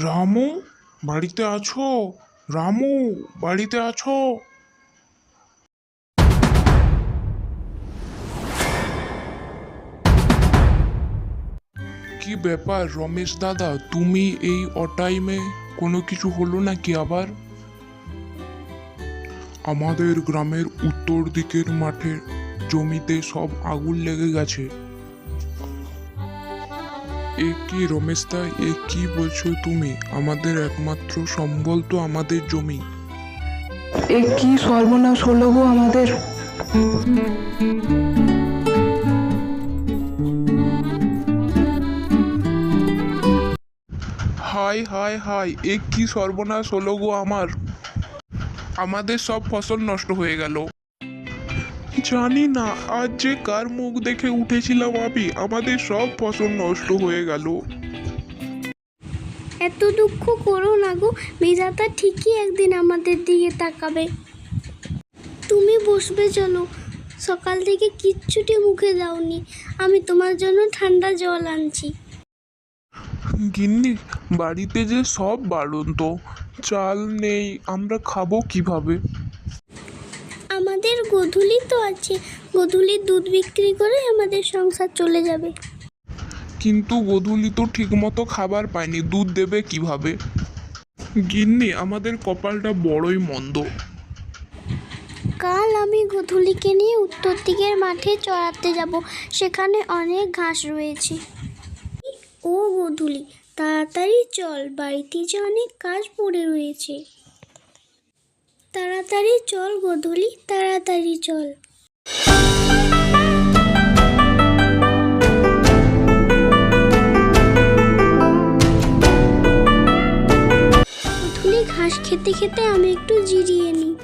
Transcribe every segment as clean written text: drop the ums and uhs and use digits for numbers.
রামু, বাড়িতে আছো? রামু, বাড়িতে আছো? কি ব্যাপার রমেশ দাদা, তুমি এই অটাইমে? কোনো কিছু হলো নাকি আবার? আমাদের গ্রামের উত্তর দিকের মাঠের জমিতে সব আগুন লেগে গেছে। এ কি রমেশ দা, এ কি বলছো তুমি? আমাদের একমাত্র সম্বল তো আমাদের জমি। এ কি সর্বনাশ হলো গো আমাদের! হায় হায় হায়, এ কি সর্বনাশ হলো গো আমাদের সব ফসল নষ্ট হয়ে গেল। জানি না আজ যে কার মুখ দেখে উঠেছিলাম আমি, আমাদের সব ফসল নষ্ট হয়ে গেল। এত দুঃখ করো না গো, বিধাতা ঠিকই একদিন আমাদের দিকে তাকাবে। তুমি বসবে, চলো। সকাল থেকে কিচ্ছুটি মুখে দাওনি, আমি তোমার জন্য ঠান্ডা জল আনছি। গিন্নি, বাড়িতে যে সব বাড়ন্ত, চাল নেই, আমরা খাবো কিভাবে? আমাদের গোধূলি তো আছে, গোধূলির দুধ বিক্রি করে আমাদের সংসার চলে যাবে। কিন্তু গোধূলি তো ঠিকমতো খাবার পায়নি, দুধ দেবে কিভাবে? গিন্নি, আমাদের কপালটা বড়ই মন্দ। কাল আমি গোধূলিকে নিয়ে উত্তর দিকের মাঠে চড়াতে যাব, সেখানে অনেক ঘাস রয়েছে। ও গোধূলি, তাড়াতাড়ি চল, বাড়িতে যে অনেক কাজ পড়ে রয়েছে। তাড়াতাড়ি চল গোধূলি, তাড়াতাড়ি চল। গোধূলি, ঘাস খেতে খেতে আমি একটু জিরিয়ে নিই।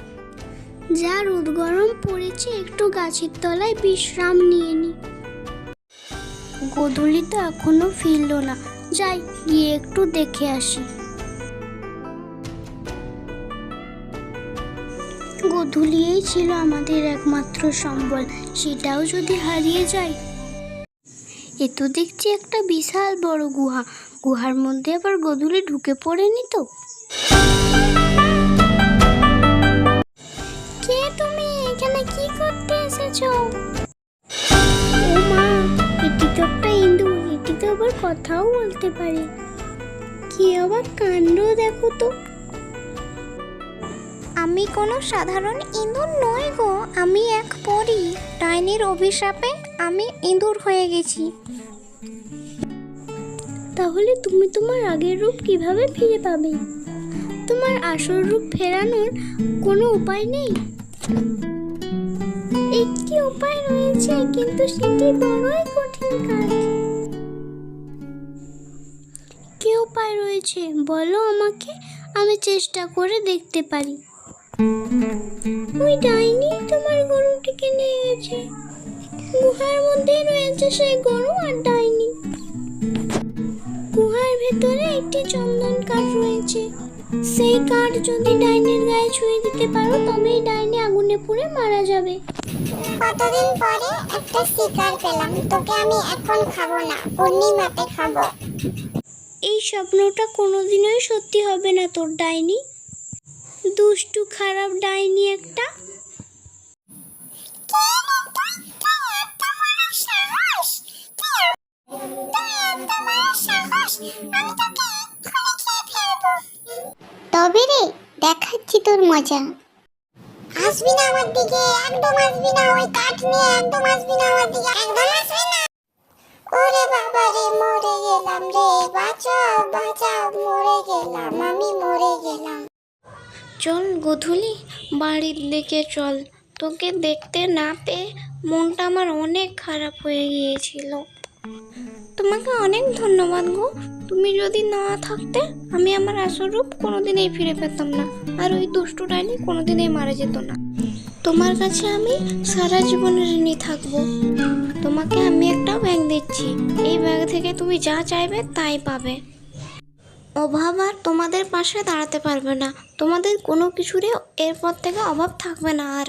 যা রোদ গরম পড়েছে, একটু গাছের তলায় বিশ্রাম নিয়ে নিই। গোধূলি তো এখনো ফিরল না, যাই গিয়ে একটু দেখে আসি। গোধূলিই ছিল আমাদের একমাত্র সম্বল, সেটাও যদি হারিয়ে যায়। এ তো দেখছি একটা বিশাল বড় গুহা, গুহার মধ্যে আবার গোধূলি ঢুকে পড়েনি তো? কে তুমি? এখানে কি করতে এসেছো? ও মা, এটি তো একটা ইঁদুর, এটি তো আবার কথাও বলতে পারে। কি আবার কাণ্ড দেখো তো! আমি কোনো সাধারণ ইঁদুর নই গো, আমি এক পরী। ডাইনির অভিশাপে আমি ইঁদুর হয়ে গেছি। তাহলে তুমি তোমার আগের রূপ কিভাবে ফিরে পাবে? তোমার আসল রূপ ফেরানোর কোনো উপায় নেই? একটি উপায় রয়েছে, কিন্তু সেটি বড়ই কঠিন কাজ। কি উপায় রয়েছে বলো আমাকে, আমি চেষ্টা করে দেখতে পারি। ওই ডাইনি তোমার গরুটিকে নিয়ে গেছে, গুহার মধ্যেই রয়েছে সেই গরু আর ডাইনি। গুহার ভেতরে একটি চন্দন কাঠ রয়েছে, সেই কাঠ যদি ডাইনির গায়ে ছুঁয়ে দিতে পারো, তবেই ডাইনি আগুনে পুড়ে মারা যাবে। কতদিন পরে একটা শিকার পেলাম, তোকে আমি এখন খাবো না, পূর্ণিমাতে খাবো। এই স্বপ্নটা কোনোদিনই সত্যি হবে না তোর, ডাইনি। দুষ্টু খারাপ ডাইনি একটা। তবে রে, দেখাচ্ছি তোর মজা। আসবি না আমার দিকে, একদম আসবি না, ওই কাঠ নিয়ে একদম আসবি না আমার দিকে, একদম আসবি না। ওরে বাবা রে, মরে গেলাম রে, বাঁচাও বাঁচাও, মরে গেলাম, আমি মরে গেলাম। চল গোধূলি, বাড়ির দিকে চল। তোকে দেখতে না পেয়ে মনটা আমার অনেক খারাপ হয়ে গিয়েছিল। তোমাকে অনেক ধন্যবাদ গো, তুমি যদি না থাকতে আমি আমার আসল রূপ কোনোদিনই ফিরে পেতাম না, আর ওই দুষ্টু ডাইনি কোনোদিনই মারা যেত না। তোমার কাছে আমি সারা জীবনের ঋণী থাকবো। তোমাকে আমি একটা ব্যাগ দিচ্ছি, এই ব্যাগ থেকে তুমি যা চাইবে তাই পাবে। অভাব আর তোমাদের পাশে দাঁড়াতে পারবে না, তোমাদের কোনো কিছুরই এরপর থেকে অভাব থাকবে না আর।